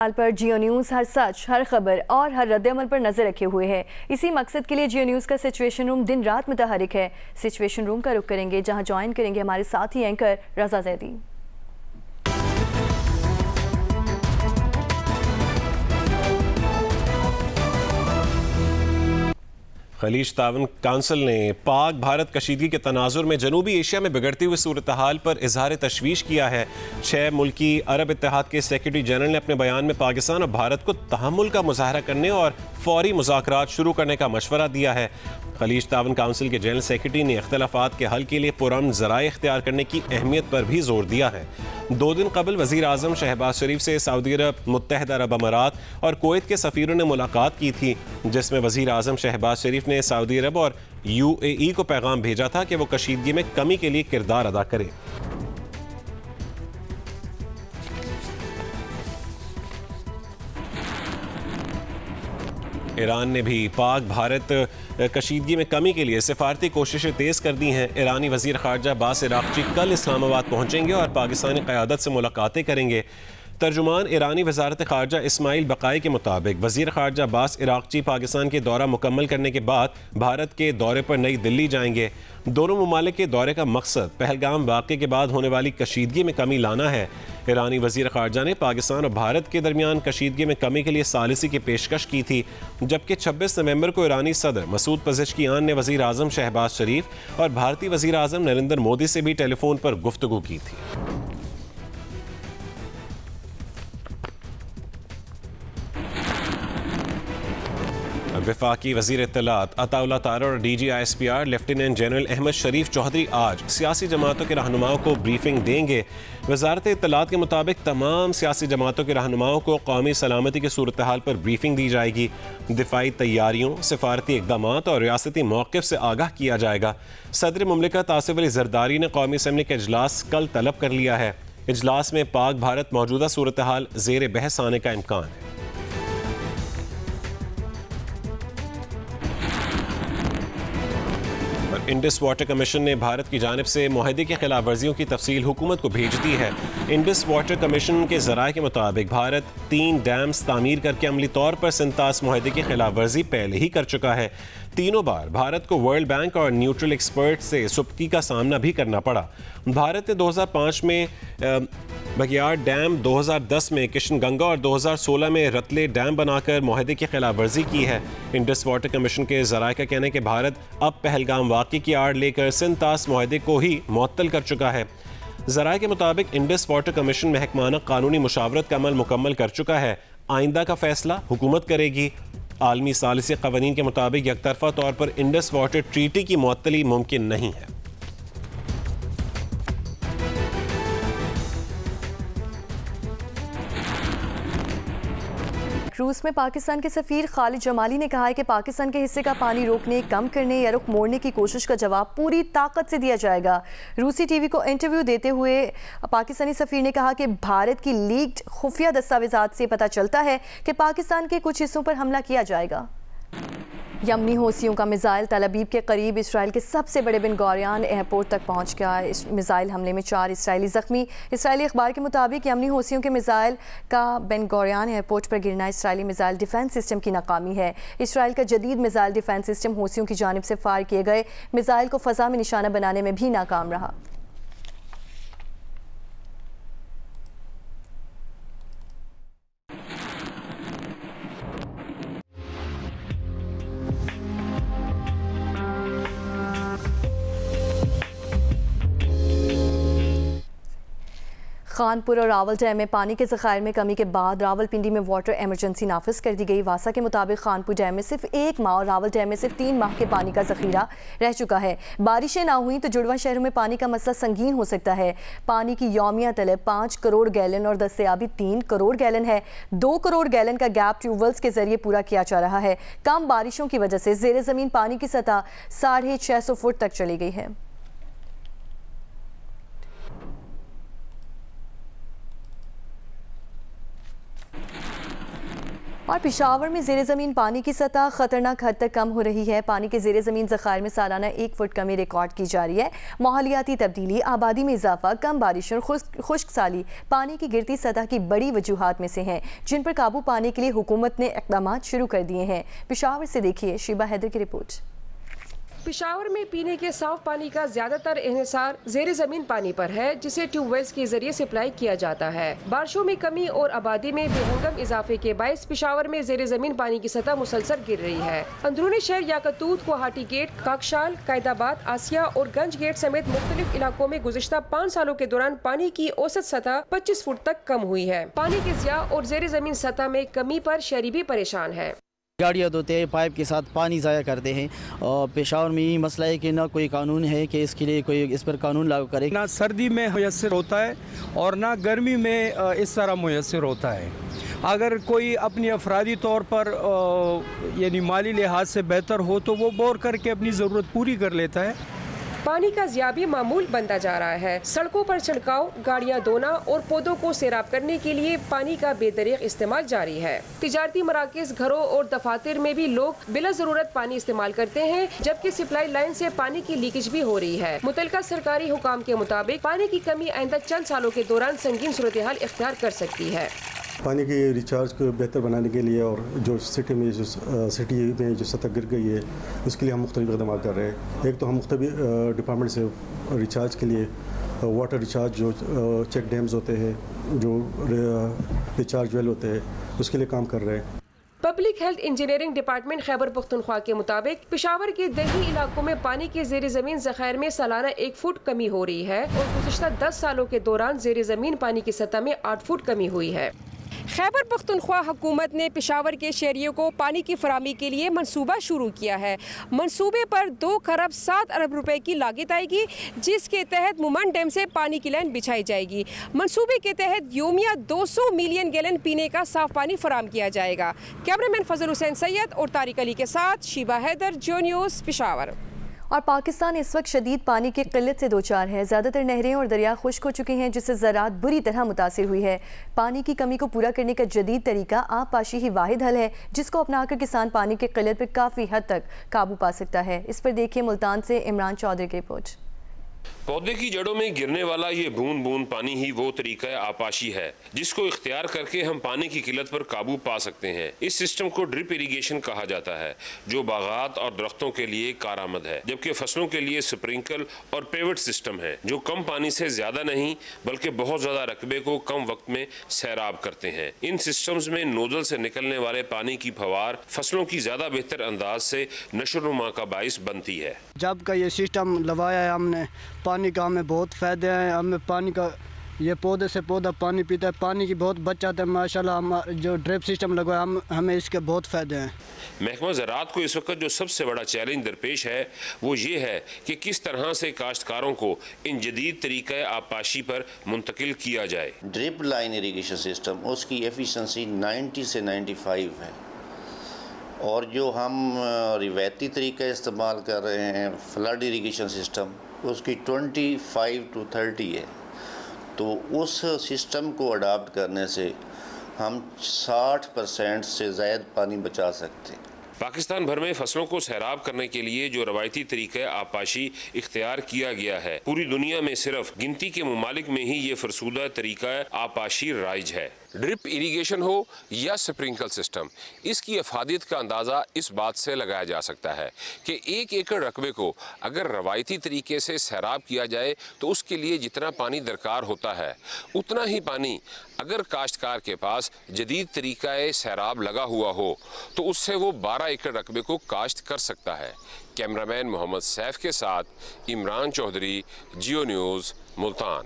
हाल पर जियो न्यूज़ हर सच, हर खबर और हर रद्द-ए-अमल पर नजर रखे हुए है। इसी मकसद के लिए जियो न्यूज़ का सिचुएशन रूम दिन रात मुतहरिक है। सिचुएशन रूम का रुख करेंगे, जहां ज्वाइन करेंगे हमारे साथी एंकर रजा जैदी। खलीज तावन काउंसिल ने पाक भारत कशीदगी के तनाजुर में जनूबी एशिया में बिगड़ती हुई सूरत हाल पर इजहार तशवीश किया है। 6 मुल्की अरब इत्तेहाद के सेक्रेटरी जनरल ने अपने बयान में पाकिस्तान और भारत को तहम्मुल का मुजाहरा करने और फौरी मुज़ाकरात शुरू करने का मशवरा दिया है। खलीज तावन काउंसिल के जनरल सेक्रेटरी ने इख्तलाफात के हल के लिए पुरअमन ज़राए इख्तियार करने की अहमियत पर भी जोर दिया है। 2 दिन कबल वज़ीर आज़म शहबाज शरीफ से सऊदी अरब, मुत्तहदा अरब अमारात और कुवैत के सफ़ीरों ने मुलाकात की थी, जिसमें वज़ीर आज़म शहबाज शरीफ ने सऊदी अरब और UAE को पैगाम भेजा था कि वो कशीदगी में कमी के लिए किरदार अदा करे। ईरान ने भी पाक भारत कशीदगी में कमी के लिए सिफारती कोशिशें तेज़ कर दी हैं। ईरानी वज़ीर ख़ारजा अब्बास इराक़ची कल इस्लामाबाद पहुँचेंगे और पाकिस्तानी क़यादत से मुलाकातें करेंगे। तर्जुमान ईरानी वज़ारत ख़ारजा इस्माइल बक़ाई के मुताबिक वज़ीर ख़ारजा अब्बास इराक़ची पाकिस्तान के दौरा मुकम्मल करने के बाद भारत के दौरे पर नई दिल्ली जाएंगे। दोनों ममालिक के दौरे का मकसद पहलगाम वाक़े के बाद होने वाली कशीदगी में कमी लाना है। ईरानी वज़ीर ख़ारजा ने पाकिस्तान और भारत के दरमियान कशीदगी में कमी के लिए सालिसी की पेशकश की थी, जबकि 26 नवंबर को ईरानी सदर मसूद पज़ेश्कियान ने वज़ीर आज़म शहबाज शरीफ और भारतीय वज़ीर आज़म नरेंद्र मोदी से भी टेलीफोन पर गुफ्तगू की थी। वफाकी वज़ीर इत्तलात अताउल्लाह तारर और DG-ISPR लेफ्टिनेंट जनरल अहमद शरीफ चौधरी आज सियासी जमातों के रहनुमाओं को ब्रीफिंग देंगे। वज़ारत इत्तलात के मुताबिक तमाम सियासी जमातों के रहनुमाओं को कौमी सलामती की सूरत हाल पर ब्रीफिंग दी जाएगी। दिफाई तैयारियों, सिफारती इक़दामात और रियासती मौक़िफ़ से आगाह किया जाएगा। सदर मुमलिकत आसिफ अली ज़रदारी ने कौमी असम्बली का इजलास कल तलब कर लिया है। इजलास में पाक भारत मौजूदा सूरत हाल ज़ेर बहस आने का इम्कान है। इंडस वाटर कमीशन ने भारत की जानिब से मुआहदे की खिलाफ वर्जियों की तफसील हुकूमत को भेज दी है। इंडस वाटर कमीशन के ज़राए के मुताबिक भारत 3 डैम्स तामीर करके अमली तौर पर सिंतास मुआहदे की खिलाफ वर्जी पहले ही कर चुका है। तीनों बार भारत को वर्ल्ड बैंक और न्यूट्रल एक्सपर्ट से सुब्की का सामना भी करना पड़ा। भारत ने 2005 में बगियाड़ डैम, 2010 में किशन गंगा और 2016 में रतले डैम बनाकर मुआहदे की खिलाफ वर्जी की है। इंडस वाटर कमीशन के ज़राए का कहना है कि भारत अब पहलगाम वाक़े की आड़ लेकर सिंतास मुआहदे को ही मुअत्तल कर चुका है। ज़राए के मुताबिक इंडस वाटर कमीशन महकमाना कानूनी मुशावरत का अमल मुकम्मल कर चुका है। आइंदा का फैसला हुकूमत करेगी। आलमी सालिसी क़वानीन के मुताबिक यकतरफा तौर पर इंडस वाटर ट्रीटी की मुअत्तली मुमकिन नहीं है। रूस में पाकिस्तान के सफ़ीर खालिद जमाली ने कहा है कि पाकिस्तान के हिस्से का पानी रोकने, कम करने या रुख मोड़ने की कोशिश का जवाब पूरी ताकत से दिया जाएगा। रूसी टीवी को इंटरव्यू देते हुए पाकिस्तानी सफ़ीर ने कहा कि भारत की लीक्ड खुफिया दस्तावेज़ात से पता चलता है कि पाकिस्तान के कुछ हिस्सों पर हमला किया जाएगा। यमनी हौसियों का मिसाइल तल अबीब के करीब इसराइल के सबसे बड़े बेन गोरियन एयरपोर्ट तक पहुंच गया। इस मिसाइल हमले में 4 इसराइली जख्मी। इसराइली अखबार के मुताबिक यमनी हौसियों के मिसाइल का बेन गोरियन एयरपोर्ट पर गिरना इसराइली मिसाइल डिफेंस सिस्टम की नाकामी है। इसराइल का जदीद मिसाइल डिफेंस सिस्टम हौसियों की जानिब से फायर किए गए मिसाइल को फ़ज़ा में निशाना बनाने में भी नाकाम रहा। खानपुर और रावल डैम में पानी के ज़खायर में कमी के बाद रावलपिंडी में वाटर एमरजेंसी नाफिज कर दी गई। वासा के मुताबिक खानपुर डैम में सिर्फ 1 माह और रावल डैम में सिर्फ 3 माह के पानी का ज़ख़ीरा रह चुका है। बारिशें ना हुई तो जुड़वा शहरों में पानी का मसला संगीन हो सकता है। पानी की यौमिया तलब 5 करोड़ गैलन और दस्तयाबी 3 करोड़ गैलन है। 2 करोड़ गैलन का गैप ट्यूबवेल्स के जरिए पूरा किया जा रहा है। कम बारिशों की वजह से ज़ेरे ज़मीन पानी की सतह 650 फुट तक चली गई है। और पेशावर में ज़ेरे ज़मीन पानी की सतह खतरनाक हद तक कम हो रही है। पानी के ज़ेरे ज़मीन ज़खायर में सालाना 1 फुट कमी रिकॉर्ड की जा रही है। माहौलियाती तब्दीली, आबादी में इजाफा, कम बारिश और खुश्क साली पानी की गिरती सतह की बड़ी वजूहात में से हैं, जिन पर काबू पाने के लिए हुकूमत ने इक़दाम शुरू कर दिए हैं। पेशावर से देखिए शीबा हैदर की रिपोर्ट। पेशावर में पीने के साफ पानी का ज्यादातर इन्हिसार ज़ेरे ज़मीन पानी पर है, जिसे ट्यूबवेल्स के जरिए सप्लाई किया जाता है। बारिशों में कमी और आबादी में बेहंगम इजाफे के बायस पेशावर में ज़ेरे ज़मीन पानी की सतह मुसलसल गिर रही है। अंदरूनी शहर याकतूत, गुवाहाटी गेट, काकशाल, कायदाबाद, आसिया और गंज गेट समेत मुख्तलिफ इलाकों में गुज़िश्ता 5 सालों के दौरान पानी की औसत सतह 25 फुट तक कम हुई है। पानी के ज़िया और ज़ेरे ज़मीन सतह में कमी पर शहरी भी परेशान है। गाड़ियाँ धोते हैं, पाइप के साथ पानी ज़ाया करते हैं। और पेशावर में यही मसला है कि ना कोई कानून है कि इसके लिए कोई इस पर कानून लागू करे। ना सर्दी में मुयस्सर होता है और ना गर्मी में इस तरह मुयस्सर होता है। अगर कोई अपनी अफरादी तौर पर यानी माली लिहाज से बेहतर हो तो वो बोर करके अपनी ज़रूरत पूरी कर लेता है। पानी का ज़िया भी मामूल बनता जा रहा है। सड़कों पर छिड़काव, गाड़ियां धोना और पौधों को सैराब करने के लिए पानी का बेदरीग इस्तेमाल जारी है। तिजारती मराकज़, घरों और दफातर में भी लोग बिला ज़रूरत पानी इस्तेमाल करते हैं, जबकि सप्लाई लाइन से पानी की लीकेज भी हो रही है। मुतल्लिका सरकारी हुकाम के मुताबिक पानी की कमी आइंदा चंद सालों के दौरान संगीन सूरत हाल इख्तियार कर सकती है। पानी के रिचार्ज को बेहतर बनाने के लिए और जो सिटी में जो सतह गिर गई है उसके लिए हम मुख्तलिफ इक़दाम कर रहे हैं। एक तो हम मुख्तलिफ डिपार्टमेंट से रिचार्ज के लिए वाटर रिचार्ज जो चेक डैम्स होते हैं, जो रिचार्ज वेल होते हैं, उसके लिए काम कर रहे हैं। Public health engineering department Khyber Pakhtunkhwa के मुताबिक पेशावर के दही इलाकों में पानी के ज़ेरे ज़मीन ज़खायर में सालाना 1 फुट कमी हो रही है और गुज़िश्ता 10 सालों के दौरान ज़ेरे ज़मीन पानी की सतह में 8 फुट कमी हुई है। खैबर पख्तूनख्वा हुकूमत ने पेशावर के शहरियों को पानी की फराहमी के लिए मंसूबा शुरू किया है। मंसूबे पर 2 खरब 7 अरब रुपए की लागत आएगी, जिसके तहत मुमन डैम से पानी की लाइन बिछाई जाएगी। मंसूबे के तहत योमिया 200 मिलियन गैलन पीने का साफ पानी फराहम किया जाएगा। कैमरामैन फजल हुसैन सैयद और तारिक अली के साथ शीबा हैदर, जियो न्यूज़, पेशावर। और पाकिस्तान इस वक्त शदीद पानी की किल्लत से दो चार है। ज़्यादातर नहरें और दरिया खुश्क हो चुके हैं, जिससे ज़राअत बुरी तरह मुतासिर हुई है। पानी की कमी को पूरा करने का जदीद तरीका आबपाशी ही वाहिद हल है, जिसको अपनाकर किसान पानी की किल्लत पर काफ़ी हद तक काबू पा सकता है। इस पर देखिए मुल्तान से इमरान चौधरी की रिपोर्ट। पौधे की जड़ों में गिरने वाला ये बूंद बूंद पानी ही वो तरीका आबपाशी है जिसको इख्तियार करके हम पानी की किल्लत पर काबू पा सकते हैं। इस सिस्टम को ड्रिप इरिगेशन कहा जाता है, जो बागात और दरख्तों के लिए कारआमद है, जबकि फसलों के लिए स्प्रिंकल और पेवट सिस्टम है, जो कम पानी से ज्यादा नहीं बल्कि बहुत ज्यादा रकबे को कम वक्त में सैराब करते हैं। इन सिस्टम्स में नोजल से निकलने वाले पानी की फवार फसलों की ज्यादा बेहतर अंदाज से नशोनुमा का बाइस बनती है। जब का ये सिस्टम लगाया है हमने, पानी का हमें बहुत फ़ायदे हैं। हमें पानी का ये पौधे से पौधा पानी पीता है, पानी की बहुत बचत है माशाल्लाह। हम जो ड्रिप सिस्टम लगवाया हमें इसके बहुत फ़ायदे हैं। महकमा ज़राअत को इस वक्त जो सबसे बड़ा चैलेंज दरपेश है वो ये है कि किस तरह से काश्तकारों को इन जदीद तरीक़े आबपाशी पर मुंतकिल किया जाए। ड्रिप लाइन इरीगेशन सिस्टम, उसकी एफिशिएंसी 90 से 95 है, और जो हम रिवायती तरीका इस्तेमाल कर रहे हैं फ्लड इरीगेशन सिस्टम, उसकी 25 to 30 है। तो उस सिस्टम को अडाप्ट करने से हम 60% से ज़्यादा पानी बचा सकते हैं। पाकिस्तान भर में फसलों को सैराब करने के लिए जो रवायती तरीक़ा आबपाशी इख्तियार किया गया है, पूरी दुनिया में सिर्फ गिनती के मुमालिक में ही ये फरसूदा तरीका आबपाशी राइज है। ड्रिप इरिगेशन हो या स्प्रिंकल सिस्टम, इसकी अफादियत का अंदाज़ा इस बात से लगाया जा सकता है कि 1 एकड़ रकबे को अगर रवायती तरीके से सैराब किया जाए तो उसके लिए जितना पानी दरकार होता है उतना ही पानी अगर काश्तकार के पास जदीद तरीका सैराब लगा हुआ हो तो उससे वो 12 एकड़ रकबे को काश्त कर सकता है। कैमरामैन मोहम्मद सैफ के साथ इमरान चौधरी, जियो न्यूज़, मुल्तान।